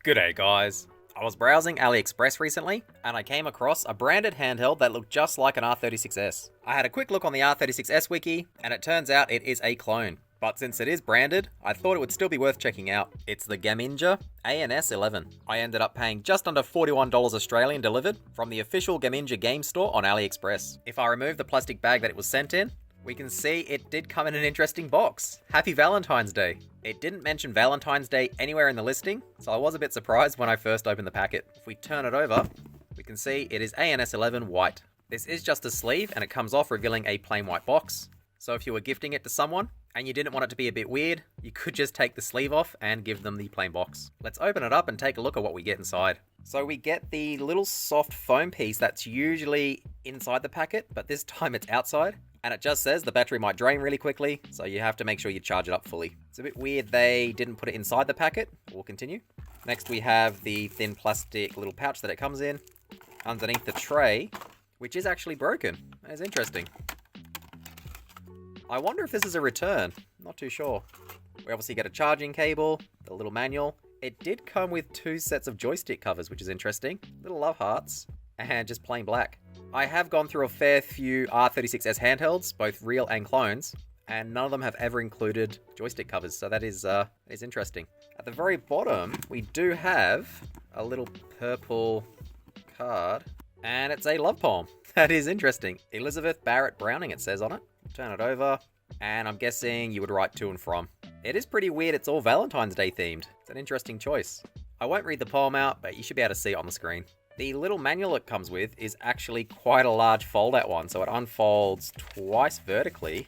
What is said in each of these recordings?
G'day guys. I was browsing AliExpress recently, and I came across a branded handheld that looked just like an R36S. I had a quick look on the R36S wiki, and it turns out it is a clone. But since it is branded, I thought it would still be worth checking out. It's the Gaminja ANS11. I ended up paying just under $41 Australian delivered from the official Gaminja game store on AliExpress. If I remove the plastic bag that it was sent in, we can see it did come in an interesting box. Happy Valentine's Day. It didn't mention Valentine's Day anywhere in the listing, so I was a bit surprised when I first opened the packet. If we turn it over, we can see it is ANS11 white. This is just a sleeve and it comes off revealing a plain white box. So if you were gifting it to someone and you didn't want it to be a bit weird, you could just take the sleeve off and give them the plain box. Let's open it up and take a look at what we get inside. So we get the little soft foam piece that's usually inside the packet, but this time it's outside. And it just says the battery might drain really quickly, so you have to make sure you charge it up fully. It's a bit weird they didn't put it inside the packet. We'll continue. Next we have the thin plastic little pouch that it comes in. Underneath the tray, which is actually broken. That is interesting. I wonder if this is a return. Not too sure. We obviously get a charging cable, the little manual. It did come with 2 sets of joystick covers, which is interesting. Little love hearts, and just plain black. I have gone through a fair few R36S handhelds, both real and clones, and none of them have ever included joystick covers, so that is interesting. At the very bottom, we do have a little purple card, and it's a love poem. That is interesting. Elizabeth Barrett Browning, it says on it. Turn it over, and I'm guessing you would write to and from. It is pretty weird, it's all Valentine's Day themed. It's an interesting choice. I won't read the poem out, but you should be able to see it on the screen. The little manual it comes with is actually quite a large fold-out one, so it unfolds twice vertically.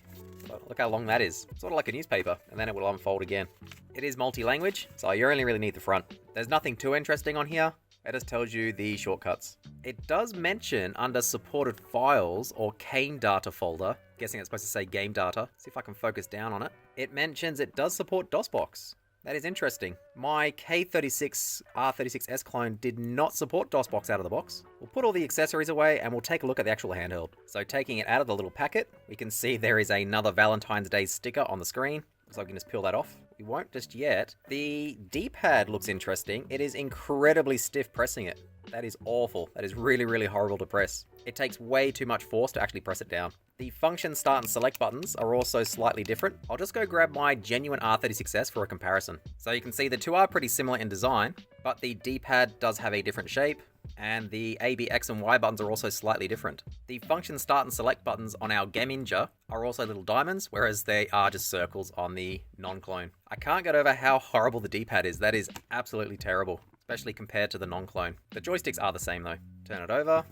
Look how long that is. Sort of like a newspaper, and then it will unfold again. It is multi-language, so you only really need the front. There's nothing too interesting on here. It just tells you the shortcuts. It does mention under supported files or game data folder, guessing it's supposed to say game data. See if I can focus down on it. It mentions it does support DOSBox. That is interesting. My K36 R36S clone did not support DOSBox out of the box. We'll put all the accessories away and we'll take a look at the actual handheld. So taking it out of the little packet, we can see there is another Valentine's Day sticker on the screen. So I can just peel that off. We won't just yet. The D-pad looks interesting. It is incredibly stiff pressing it. That is awful. That is really, really horrible to press. It takes way too much force to actually press it down. The function start and select buttons are also slightly different. I'll just go grab my genuine R36S for a comparison. So you can see the two are pretty similar in design, but the D-pad does have a different shape, and the A, B, X, and Y buttons are also slightly different. The function start and select buttons on our Gaminja are also little diamonds, whereas they are just circles on the non-clone. I can't get over how horrible the D-pad is. That is absolutely terrible, especially compared to the non-clone. The joysticks are the same though. Turn it over,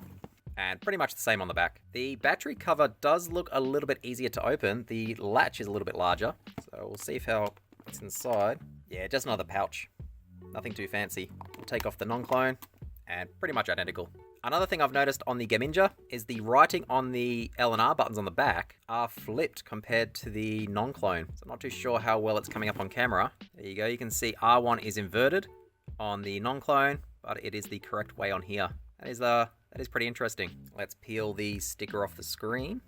and pretty much the same on the back. The battery cover does look a little bit easier to open. The latch is a little bit larger, so we'll see how it's inside. Yeah, just another pouch. Nothing too fancy. We'll take off the non-clone, and pretty much identical. Another thing I've noticed on the Gaminja is the writing on the L and R buttons on the back are flipped compared to the non-clone. So I'm not too sure how well it's coming up on camera. There you go, you can see R1 is inverted on the non-clone, but it is the correct way on here. That is pretty interesting. Let's peel the sticker off the screen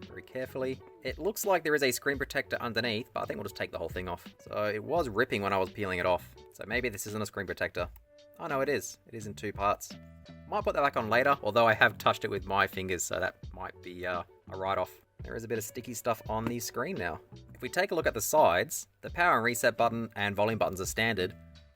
very carefully. It looks like there is a screen protector underneath, but I think we'll just take the whole thing off. So it was ripping when I was peeling it off. So maybe this isn't a screen protector. Oh no, it is. It is in 2 parts. Might put that back on later, although I have touched it with my fingers, so that might be a write-off. There is a bit of sticky stuff on the screen now. If we take a look at the sides, the power and reset button and volume buttons are standard,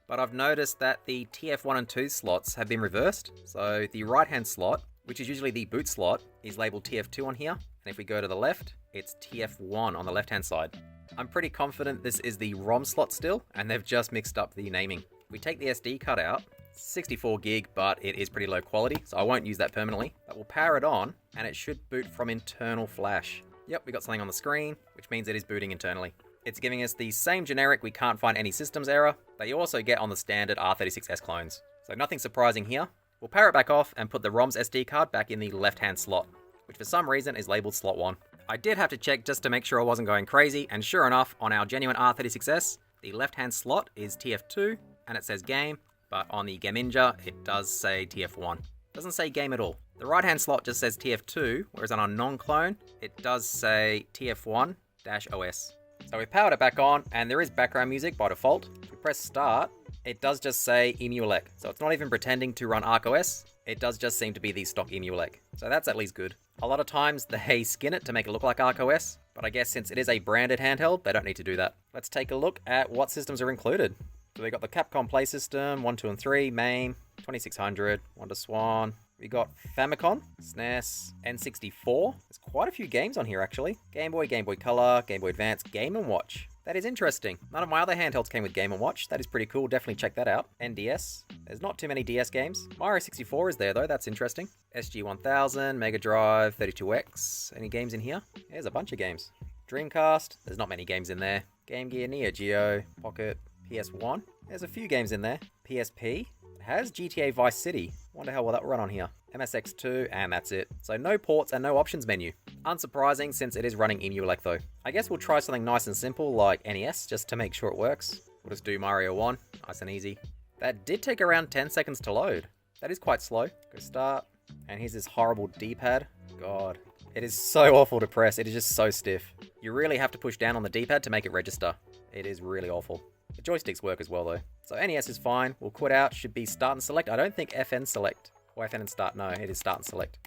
but I've noticed that the TF1 and 2 slots have been reversed. So the right-hand slot, which is usually the boot slot, is labeled TF2 on here. And if we go to the left, it's TF1 on the left-hand side. I'm pretty confident this is the ROM slot still, and they've just mixed up the naming. We take the SD card out, 64 gig, but it is pretty low quality, so I won't use that permanently. But we'll power it on, and it should boot from internal flash. Yep, we got something on the screen, which means it is booting internally. It's giving us the same generic "we can't find any systems" error that you also get on the standard R36S clones. So nothing surprising here. We'll power it back off and put the ROM's SD card back in the left-hand slot, which for some reason is labeled slot 1. I did have to check just to make sure I wasn't going crazy, and sure enough, on our genuine R36S, the left-hand slot is TF2, and it says game, but on the Gaminja, it does say TF1. It doesn't say game at all. The right-hand slot just says TF2, whereas on our non-clone, it does say TF1-OS. So we've powered it back on, and there is background music by default. If we press start, it does just say Emulec. So it's not even pretending to run ArcOS. It does just seem to be the stock Emulec. So that's at least good. A lot of times they skin it to make it look like ArcOS, but I guess since it is a branded handheld, they don't need to do that. Let's take a look at what systems are included. So we got the Capcom Play System, 1, 2, and 3, MAME, 2600, Wonder Swan. We got Famicom, SNES, N64. There's quite a few games on here actually. Game Boy, Game Boy Color, Game Boy Advance, Game & Watch. That is interesting. None of my other handhelds came with Game & Watch. That is pretty cool. Definitely check that out. NDS. There's not too many DS games. Mario 64 is there though. That's interesting. SG-1000, Mega Drive, 32X. Any games in here? There's a bunch of games. Dreamcast. There's not many games in there. Game Gear, Neo Geo, Pocket, PS1. There's a few games in there. PSP. It has GTA Vice City. Wonder how will that run on here. MSX2, and that's it. So no ports and no options menu. Unsurprising since it is running Emulec though. I guess we'll try something nice and simple like NES just to make sure it works. We'll just do Mario 1, nice and easy. That did take around 10 seconds to load. That is quite slow. Go start, and here's this horrible D-pad. God, it is so awful to press. It is just so stiff. You really have to push down on the D-pad to make it register. It is really awful. The joysticks work as well though. So NES is fine. We'll quit out, should be start and select. I don't think FN select. Or FN and start, no, it is start and select.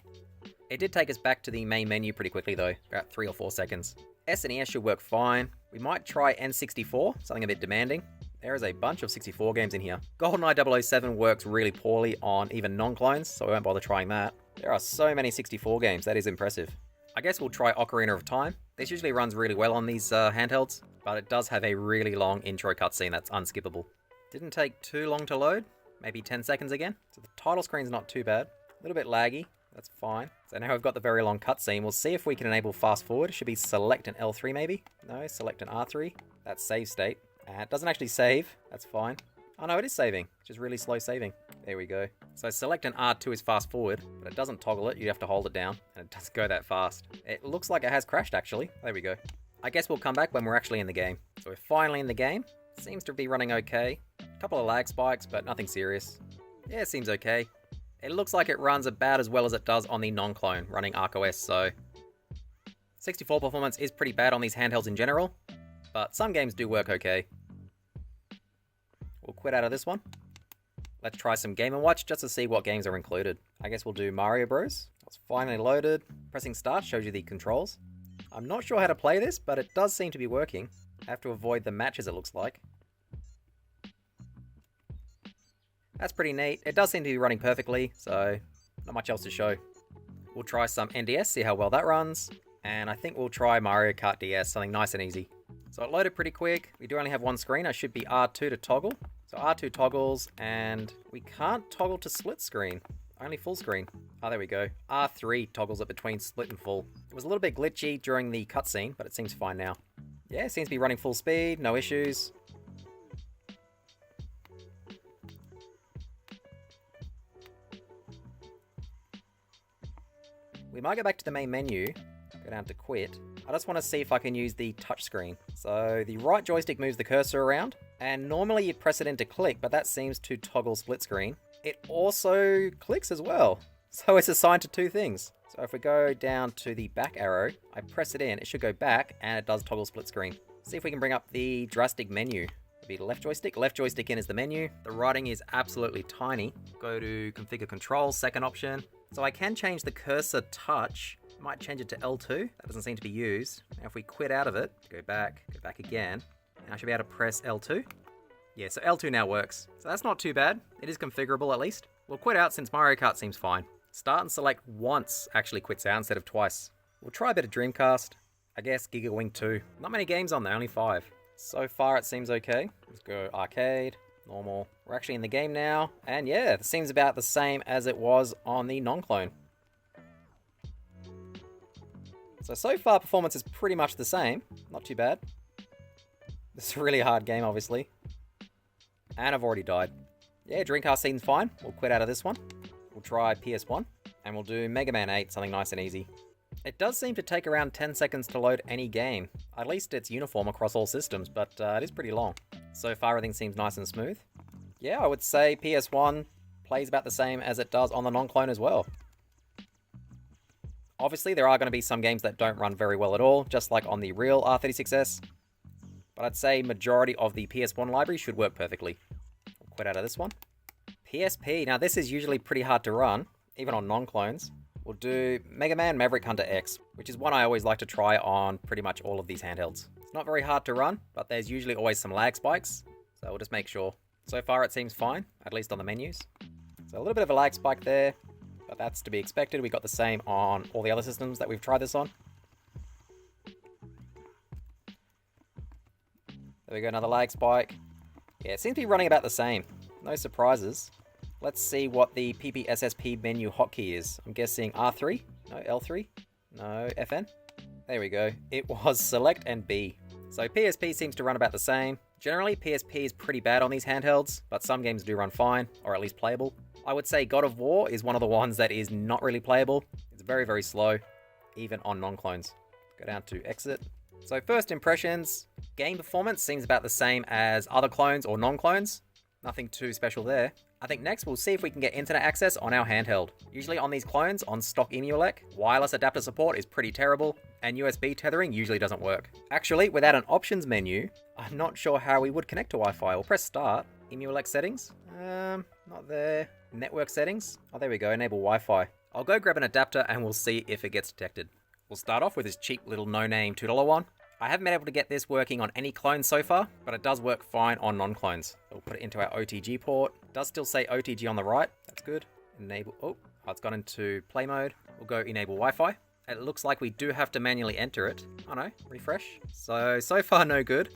It did take us back to the main menu pretty quickly though, about 3 or 4 seconds. SNES should work fine. We might try N64, something a bit demanding. There is a bunch of 64 games in here. GoldenEye 007 works really poorly on even non-clones, so I won't bother trying that. There are so many 64 games, that is impressive. I guess we'll try Ocarina of Time. This usually runs really well on these handhelds, but it does have a really long intro cutscene that's unskippable. Didn't take too long to load, maybe 10 seconds again. So the title screen's not too bad. A little bit laggy, that's fine. So now we've got the very long cutscene. We'll see if we can enable fast forward. It should be select an L3 maybe. No, select an R3. That's save state. It doesn't actually save, that's fine. Oh no, it is saving, just really slow saving. There we go. So select an R2 is fast forward, but it doesn't toggle it, you have to hold it down, and it doesn't go that fast. It looks like it has crashed actually. There we go. I guess we'll come back when we're actually in the game. So we're finally in the game. Seems to be running okay. A couple of lag spikes, but nothing serious. Yeah, it seems okay. It looks like it runs about as well as it does on the non-clone running ArcOS, so 64 performance is pretty bad on these handhelds in general, but some games do work okay. We'll quit out of this one. Let's try some Game & Watch just to see what games are included. I guess we'll do Mario Bros. It's finally loaded. Pressing start shows you the controls. I'm not sure how to play this, but it does seem to be working. I have to avoid the matches it looks like. That's pretty neat. It does seem to be running perfectly, so not much else to show. We'll try some NDS, see how well that runs. And I think we'll try Mario Kart DS, something nice and easy. So it loaded pretty quick. We do only have one screen. I should be R2 to toggle. So R2 toggles, and we can't toggle to split screen. Only full screen. Oh, there we go. R3 toggles it between split and full. It was a little bit glitchy during the cutscene, but it seems fine now. Yeah, it seems to be running full speed, no issues. We might go back to the main menu, go down to quit. I just want to see if I can use the touchscreen. So the right joystick moves the cursor around, and normally you'd press it into click, but that seems to toggle split screen. It also clicks as well, so it's assigned to two things. So if we go down to the back arrow, I press it in, it should go back, and it does toggle split screen. See if we can bring up the drastic menu. It'll be left joystick in is the menu. The writing is absolutely tiny. Go to configure controls, second option. So I can change the cursor touch. Might change it to L2. That doesn't seem to be used. Now if we quit out of it, go back again, and I should be able to press L2. Yeah, so L2 now works. So that's not too bad. It is configurable at least. We'll quit out since Mario Kart seems fine. Start and select once actually quits out instead of twice. We'll try a bit of Dreamcast. I guess Giga Wing 2. Not many games on there, only 5. So far it seems okay. Let's go arcade, normal. We're actually in the game now. And yeah, it seems about the same as it was on the non-clone. So far performance is pretty much the same. Not too bad. This is a really hard game, obviously. And I've already died. Yeah, Dreamcast seems fine. We'll quit out of this one. We'll try PS1. And we'll do Mega Man 8, something nice and easy. It does seem to take around 10 seconds to load any game. At least it's uniform across all systems, but it is pretty long. So far everything seems nice and smooth. Yeah, I would say PS1 plays about the same as it does on the non-clone as well. Obviously, there are going to be some games that don't run very well at all, just like on the real R36S. But I'd say majority of the PS1 library should work perfectly. I'll quit out of this one. PSP, now this is usually pretty hard to run, even on non-clones. We'll do Mega Man Maverick Hunter X, which is one I always like to try on pretty much all of these handhelds. It's not very hard to run, but there's usually always some lag spikes, so we'll just make sure. So far it seems fine, at least on the menus. So a little bit of a lag spike there, but that's to be expected. We got the same on all the other systems that we've tried this on. There we go, another lag spike. Yeah, it seems to be running about the same. No surprises. Let's see what the PPSSP menu hotkey is. I'm guessing R3? No, L3? No, FN? There we go. It was select and B. So PSP seems to run about the same. Generally, PSP is pretty bad on these handhelds, but some games do run fine, or at least playable. I would say God of War is one of the ones that is not really playable. It's very, very slow, even on non-clones. Go down to exit. So first impressions, game performance seems about the same as other clones or non-clones. Nothing too special there. I think next we'll see if we can get internet access on our handheld. Usually on these clones, on stock Emulec, wireless adapter support is pretty terrible, and USB tethering usually doesn't work. Actually, without an options menu, I'm not sure how we would connect to Wi-Fi. We'll press start. Emulec settings? Not there. Network settings? Oh, there we go, enable Wi-Fi. I'll go grab an adapter and we'll see if it gets detected. We'll start off with this cheap little no-name $2 one. I haven't been able to get this working on any clones so far, but it does work fine on non-clones. We'll put it into our OTG port. It does still say OTG on the right. That's good. Enable. Oh, it's gone into play mode. We'll go enable Wi-Fi. It looks like we do have to manually enter it. Oh no, refresh. So far no good.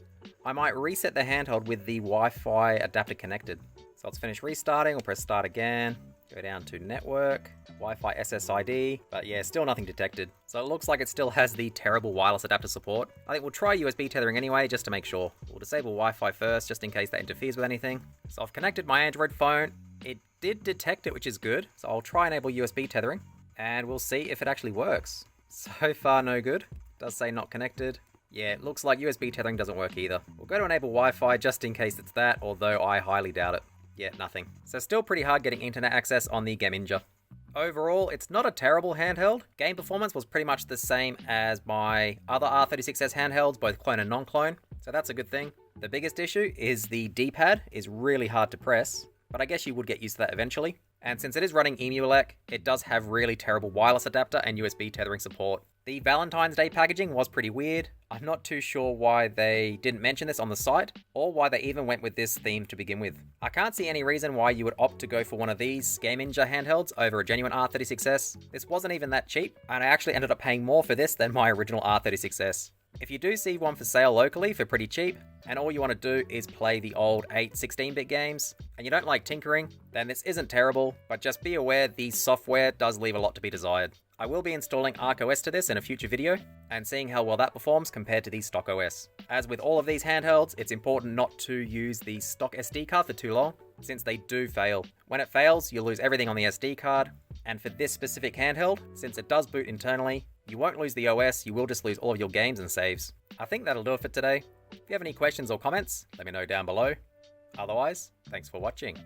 I might reset the handheld with the Wi-Fi adapter connected. So let's finish restarting. We'll press start again. Go down to network, Wi-Fi SSID, but yeah, still nothing detected. So it looks like it still has the terrible wireless adapter support. I think we'll try USB tethering anyway, just to make sure. We'll disable Wi-Fi first, just in case that interferes with anything. So I've connected my Android phone. It did detect it, which is good. So I'll try enable USB tethering, and we'll see if it actually works. So far, no good. It does say not connected. Yeah, it looks like USB tethering doesn't work either. We'll go to enable Wi-Fi just in case it's that, although I highly doubt it. Yeah, nothing. So still pretty hard getting internet access on the Gaminja. Overall, it's not a terrible handheld. Game performance was pretty much the same as my other R36S handhelds, both clone and non-clone, so that's a good thing. The biggest issue is the D-pad is really hard to press, but I guess you would get used to that eventually. And since it is running Emulec, it does have really terrible wireless adapter and USB tethering support. The Valentine's Day packaging was pretty weird. I'm not too sure why they didn't mention this on the site, or why they even went with this theme to begin with. I can't see any reason why you would opt to go for one of these Gaminja handhelds over a genuine R36S. This wasn't even that cheap, and I actually ended up paying more for this than my original R36S. If you do see one for sale locally for pretty cheap, and all you want to do is play the old 8 16-bit games, and you don't like tinkering, then this isn't terrible, but just be aware the software does leave a lot to be desired. I will be installing ArcOS to this in a future video, and seeing how well that performs compared to the stock OS. As with all of these handhelds, it's important not to use the stock SD card for too long, since they do fail. When it fails, you'll lose everything on the SD card, and for this specific handheld, since it does boot internally, you won't lose the OS, you will just lose all of your games and saves. I think that'll do it for today. If you have any questions or comments, let me know down below. Otherwise, thanks for watching.